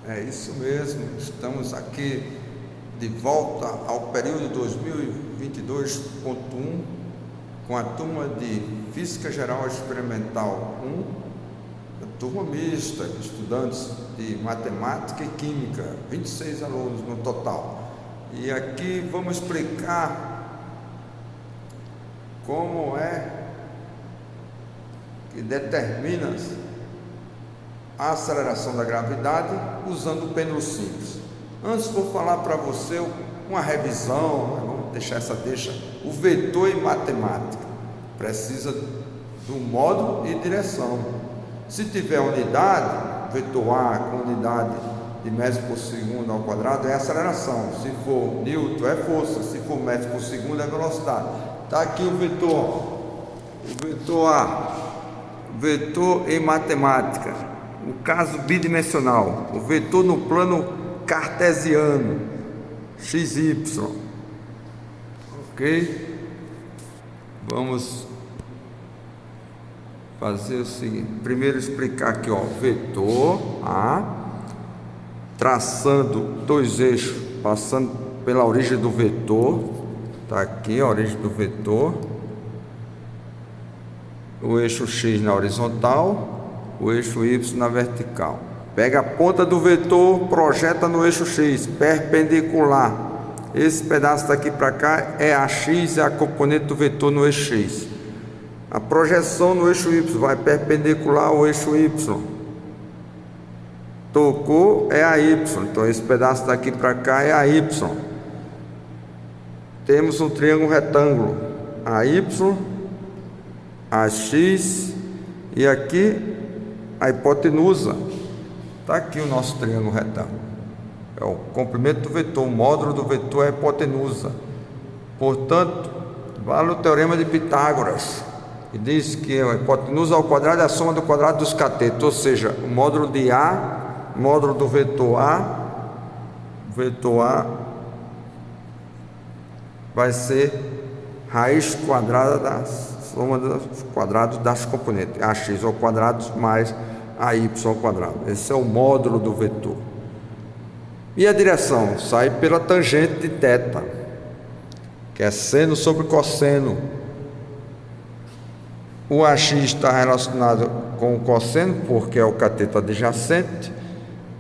É isso mesmo, estamos aqui de volta ao período 2022.1 com a turma de Física Geral Experimental 1, a turma mista, estudantes de Matemática e Química, 26 alunos no total. E aqui vamos explicar como é que determina a aceleração da gravidade usando o pêndulo simples. Antes vou falar para você uma revisão, vamos deixar o vetor em matemática precisa do módulo e direção. Se tiver unidade, vetor A com unidade de metros por segundo ao quadrado é aceleração, se for Newton é força, se for metros por segundo é velocidade. Está aqui o vetor A, vetor em matemática. O caso bidimensional, o vetor no plano cartesiano, XY, ok? Vamos fazer o seguinte, primeiro explicar aqui, ó, vetor A, traçando dois eixos, passando pela origem do vetor, tá aqui a origem do vetor, o eixo X na horizontal, o eixo Y na vertical. Pega a ponta do vetor, projeta no eixo X, perpendicular. Esse pedaço daqui para cá é a X, é a componente do vetor no eixo X. A projeção no eixo Y vai perpendicular ao eixo Y. Tocou é a Y, então esse pedaço daqui para cá é a Y. Temos um triângulo retângulo, a Y, a X e aqui a hipotenusa. Está aqui o nosso triângulo retângulo. É o comprimento do vetor, o módulo do vetor é a hipotenusa. Portanto, vale o teorema de Pitágoras, que diz que a hipotenusa ao quadrado é a soma do quadrado dos catetos, ou seja, o módulo de A, módulo do vetor A vai ser raiz quadrada da soma dos quadrados das componentes, ax ao quadrado mais ay ao quadrado. Esse é o módulo do vetor. E a direção sai pela tangente de θ, que é seno sobre cosseno. O ax está relacionado com o cosseno, porque é o cateto adjacente,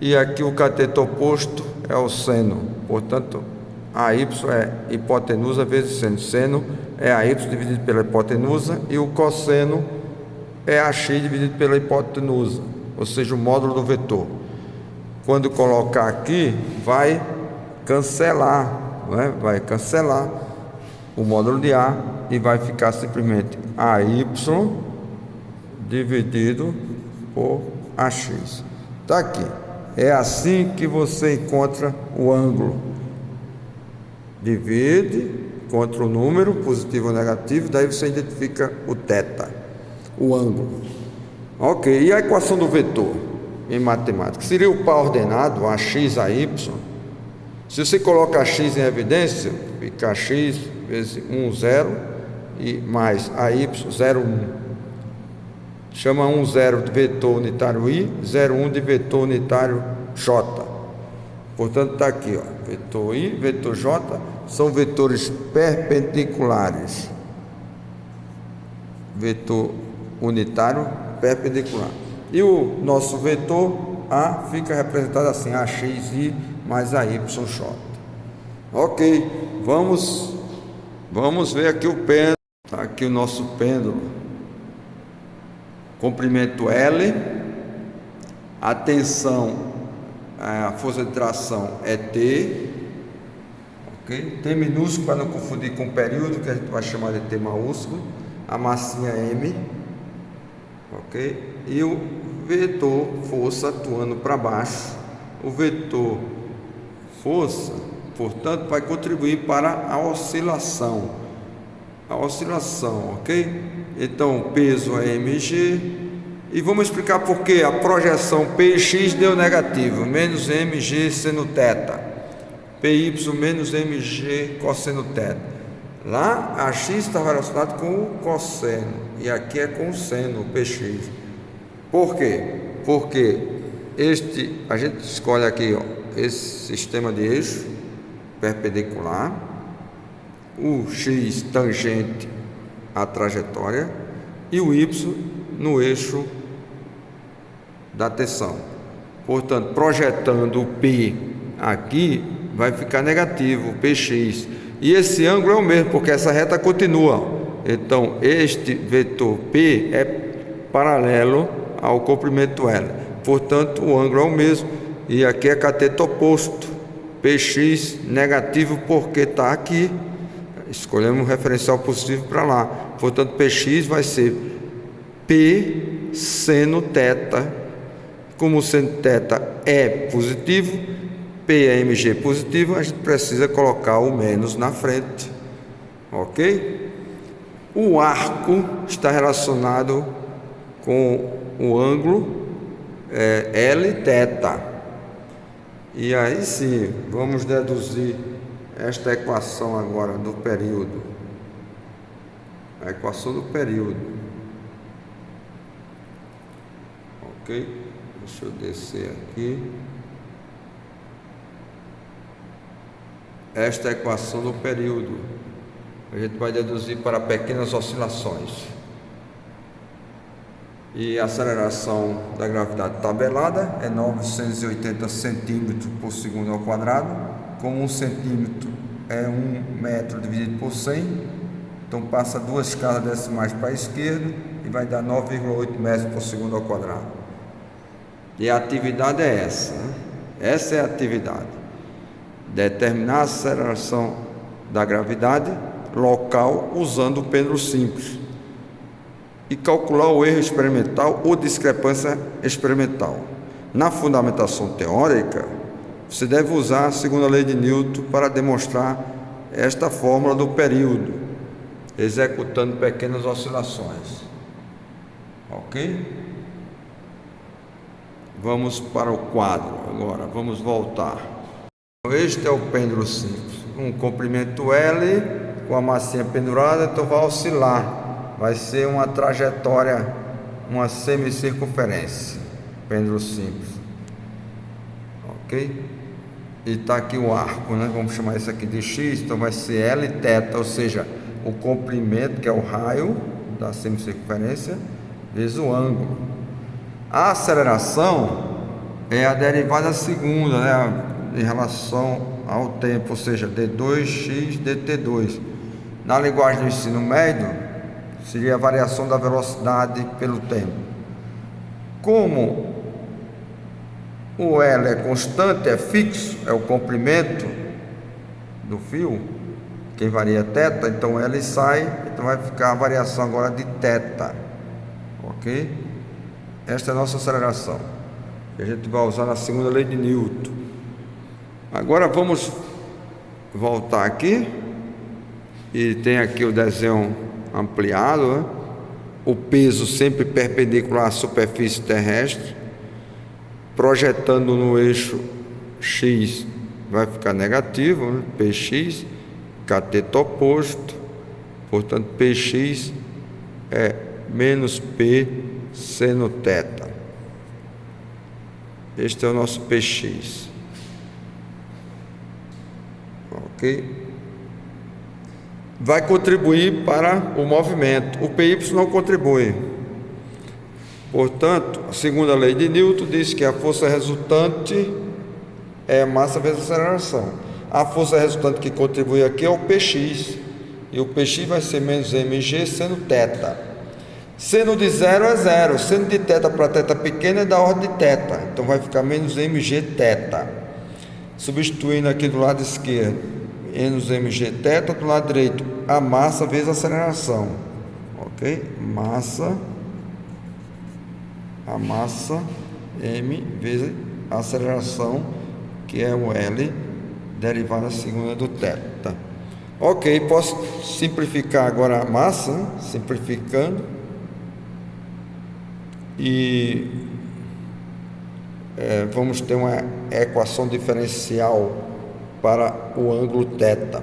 e aqui o cateto oposto é o seno. Portanto, AY é hipotenusa vezes seno. Seno é AY dividido pela hipotenusa e o cosseno é AX dividido pela hipotenusa, ou seja, o módulo do vetor. Quando colocar aqui, vai cancelar, né? Vai cancelar o módulo de A e vai ficar simplesmente AY dividido por AX. Está aqui. É assim que você encontra o ângulo. Divide contra o número, positivo ou negativo, daí você identifica o θ, o ângulo. Ok, e a equação do vetor em matemática? Seria o par ordenado, ax a y. Se você coloca x em evidência, fica x vezes 1, 0, e mais ay, 0, 1. Chama 1, 0 de vetor unitário i, 0, 1 de vetor unitário j. Portanto, está aqui, ó, vetor i, vetor j, são vetores perpendiculares. Vetor unitário perpendicular. E o nosso vetor A fica representado assim, AXI mais AYJ. Ok, vamos ver aqui o pêndulo. Está aqui o nosso pêndulo. Comprimento L, a tensão, a força de tração é T, ok? T minúsculo para não confundir com o período, que a gente vai chamar de T maiúsculo, a massinha M, ok? E o vetor força atuando para baixo, o vetor força, portanto, vai contribuir para a oscilação, ok? Então, o peso é mg. E vamos explicar por que a projeção Px deu negativo, menos mg seno θ, Py menos mg cosseno θ. Lá a x está relacionado com o cosseno e aqui é com o seno, o Px. Por quê? Porque a gente escolhe aqui, ó, esse sistema de eixo perpendicular, o x tangente à trajetória e o y no eixo da tensão. Portanto, projetando o P aqui, vai ficar negativo, o Px. E esse ângulo é o mesmo, porque essa reta continua. Então, este vetor P é paralelo ao comprimento L. Portanto, o ângulo é o mesmo. E aqui é cateto oposto. Px negativo porque está aqui. Escolhemos um referencial positivo para lá. Portanto, Px vai ser P seno θ. Como o seno θ é positivo, P é mg positivo, a gente precisa colocar o menos na frente. Ok? O arco está relacionado com o ângulo Lθ. E aí sim, vamos deduzir esta equação agora do período. A equação do período. Ok? Deixa eu descer aqui. Esta é a equação do período. A gente vai deduzir para pequenas oscilações. E a aceleração da gravidade tabelada é 980 centímetros por segundo ao quadrado. Como 1 centímetro é 1 metro dividido por 100, então passa 2 escalas decimais para a esquerda e vai dar 9,8 metros por segundo ao quadrado. E a atividade é essa, né? Essa é a atividade. Determinar a aceleração da gravidade local usando o pêndulo simples. E calcular o erro experimental ou discrepância experimental. Na fundamentação teórica, você deve usar a segunda lei de Newton para demonstrar esta fórmula do período, executando pequenas oscilações. Ok? Vamos para o quadro agora, vamos voltar. Este é o pêndulo simples, um comprimento L com a massinha pendurada, então vai oscilar, vai ser uma trajetória, uma semicircunferência, pêndulo simples, ok? E está aqui o arco, né? Vamos chamar isso aqui de x, então vai ser Lθ, ou seja, o comprimento, que é o raio da semicircunferência, vezes o ângulo. A aceleração é a derivada segunda, né, em relação ao tempo, ou seja, d2x dt2. Na linguagem do ensino médio, seria a variação da velocidade pelo tempo. Como o L é constante, é fixo, é o comprimento do fio, quem varia é θ, então L sai, então vai ficar a variação agora de θ, ok? Esta é a nossa aceleração, que a gente vai usar na segunda lei de Newton. Agora vamos voltar aqui, e tem aqui o desenho ampliado, né? O peso sempre perpendicular à superfície terrestre, projetando no eixo x, vai ficar negativo, né? Px, cateto oposto, portanto Px é menos P seno θ. Este é o nosso Px. Ok? Vai contribuir para o movimento. O Py não contribui. Portanto, a segunda lei de Newton diz que a força resultante é massa vezes aceleração. A força resultante que contribui aqui é o Px. E o Px vai ser menos mg seno θ. Seno de 0 é 0. Seno de θ para θ pequena é da ordem de θ. Então vai ficar menos mg θ. Substituindo aqui do lado esquerdo, menos mg θ, do lado direito, a massa vezes a aceleração. Ok? A massa m vezes a aceleração, que é o L, derivada segunda do θ. Ok, posso simplificar agora a massa, né? Simplificando. E vamos ter uma equação diferencial para o ângulo θ.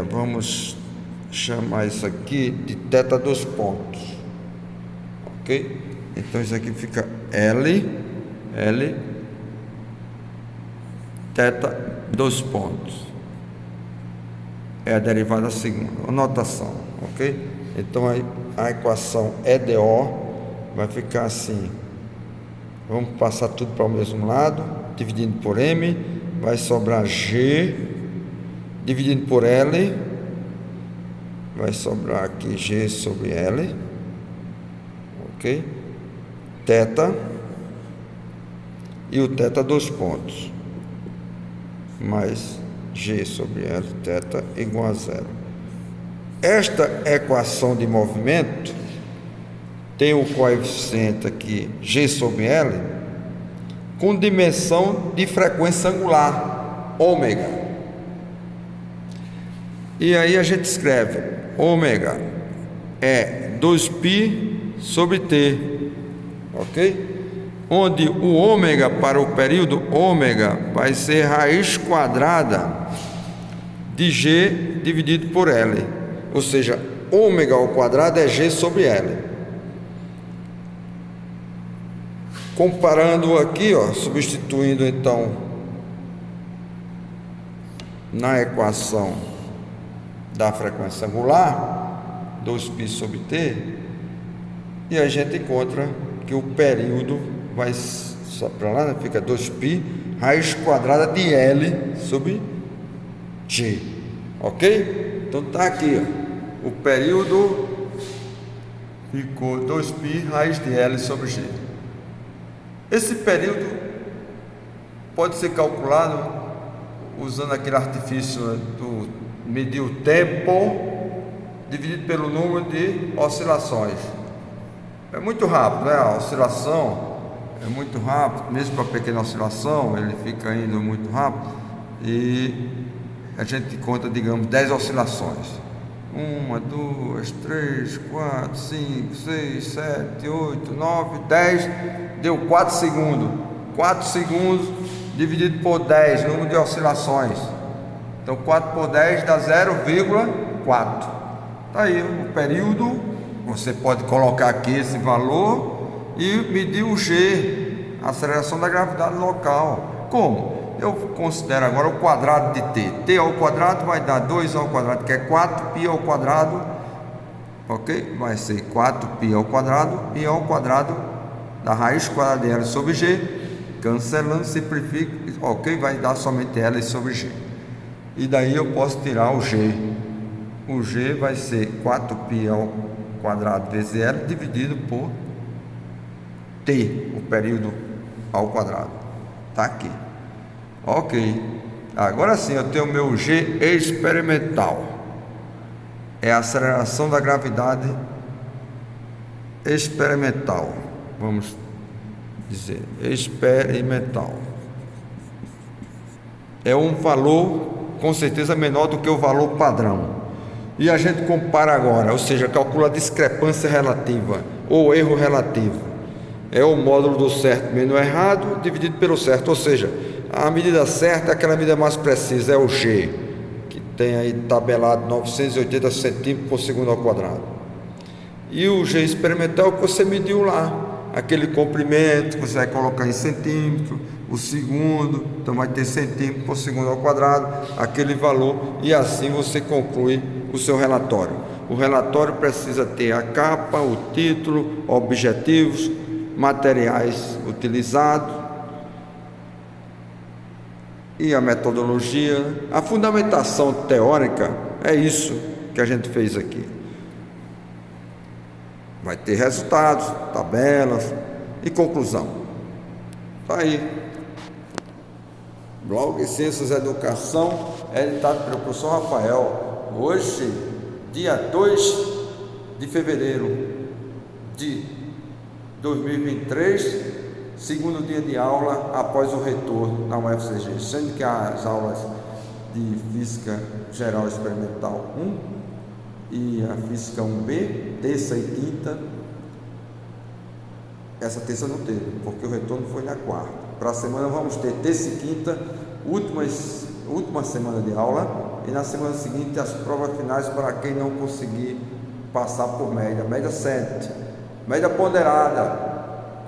Vamos chamar isso aqui de θ 2 pontos. Ok? Então isso aqui fica L L, θ, 2 pontos. É a derivada segunda, a notação, ok? Então a equação EDO vai ficar assim. Vamos passar tudo para o mesmo lado, dividindo por M, vai sobrar G, dividindo por L, vai sobrar aqui G sobre L, ok? Θ, e o θ 2 pontos, mais G sobre L, θ igual a 0. Esta equação de movimento tem o coeficiente aqui, G sobre L, com dimensão de frequência angular, ômega. E aí a gente escreve, ômega é 2π sobre T, ok? Onde o ômega para o período ômega vai ser raiz quadrada de G dividido por L, ou seja, ômega ao quadrado é G sobre L. Comparando aqui, ó, substituindo então na equação da frequência angular, 2π sobre T, e a gente encontra que o período vai só para lá, né? Fica 2π raiz quadrada de L sobre G, ok? Então tá aqui, ó, o período ficou 2π raiz de L sobre G. Esse período pode ser calculado usando aquele artifício do medir o tempo dividido pelo número de oscilações. É muito rápido, né? A oscilação é muito rápido, mesmo para pequena oscilação, ele fica indo muito rápido e a gente conta, digamos, 10 oscilações. 1, 2, 3, 4, 5, 6, 7, 8, 9, 10, deu 4 segundos. 4 segundos dividido por 10, número de oscilações. Então 4 por 10 dá 0,4. Tá aí o período. Você pode colocar aqui esse valor e medir o G, a aceleração da gravidade local. Como? Eu considero agora o quadrado de T. T ao quadrado vai dar 2 ao quadrado, que é 4π ao quadrado, ok? Vai ser 4π ao quadrado, e ao quadrado da raiz quadrada de L sobre G, cancelando, simplifica, ok? Vai dar somente L sobre G. E daí eu posso tirar o G. O G vai ser 4π ao quadrado vezes L dividido por T, o período ao quadrado. Tá aqui. Ok, agora sim eu tenho o meu G experimental, é a aceleração da gravidade experimental, vamos dizer, experimental, é um valor com certeza menor do que o valor padrão, e a gente compara agora, ou seja, calcula a discrepância relativa, ou erro relativo, é o módulo do certo menos errado dividido pelo certo, ou seja, a medida certa é aquela medida mais precisa, é o G, que tem aí tabelado 980 centímetros por segundo ao quadrado. E o G experimental que você mediu lá, aquele comprimento que você vai colocar em centímetro, o segundo, então vai ter centímetro por segundo ao quadrado, aquele valor, e assim você conclui o seu relatório. O relatório precisa ter a capa, o título, objetivos, materiais utilizados, e a metodologia, a fundamentação teórica, é isso que a gente fez aqui. Vai ter resultados, tabelas e conclusão. Tá aí. Blog Ciências e Educação, editado pelo professor Rafael. Hoje, dia 2 de fevereiro de 2023, segundo dia de aula após o retorno na UFCG, sendo que as aulas de Física Geral Experimental 1 e a Física 1B, terça e quinta, essa terça não teve, porque o retorno foi na quarta. Para a semana vamos ter terça e quinta, última semana de aula, e na semana seguinte as provas finais para quem não conseguir passar por média 7, média ponderada,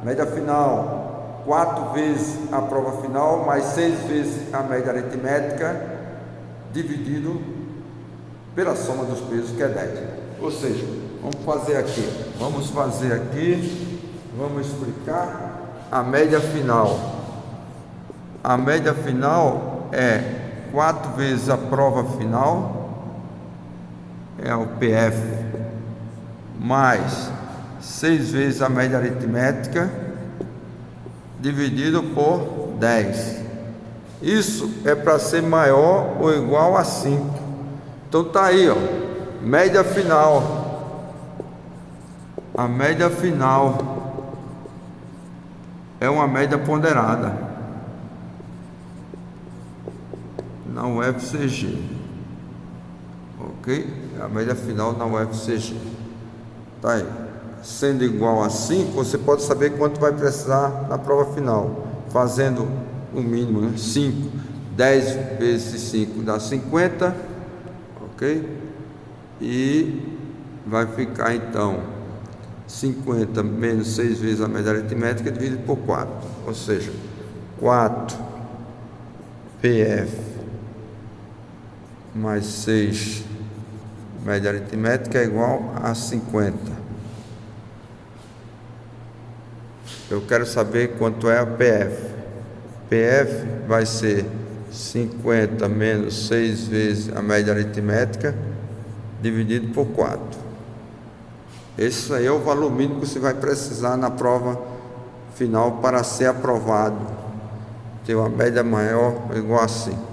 média final, 4 vezes a prova final, mais 6 vezes a média aritmética, dividido pela soma dos pesos, que é 10. Ou seja, vamos fazer aqui, vamos explicar a média final. A média final é 4 vezes a prova final, é o PF, mais 6 vezes a média aritmética, dividido por 10. Isso é para ser maior ou igual a 5. Então tá aí, ó, média final. A média final é uma média ponderada na UFCG, ok? A média final na UFCG tá aí. Sendo igual a 5, você pode saber quanto vai precisar na prova final, fazendo o mínimo, né? 5, 10 vezes 5 dá 50, ok? E vai ficar então 50 menos 6 vezes a média aritmética dividido por 4, ou seja, 4 PF mais 6 média aritmética é igual a 50. Eu quero saber quanto é a PF. PF vai ser 50 menos 6 vezes a média aritmética dividido por 4. Esse aí é o valor mínimo que você vai precisar na prova final para ser aprovado. Ter uma média maior ou igual a 5.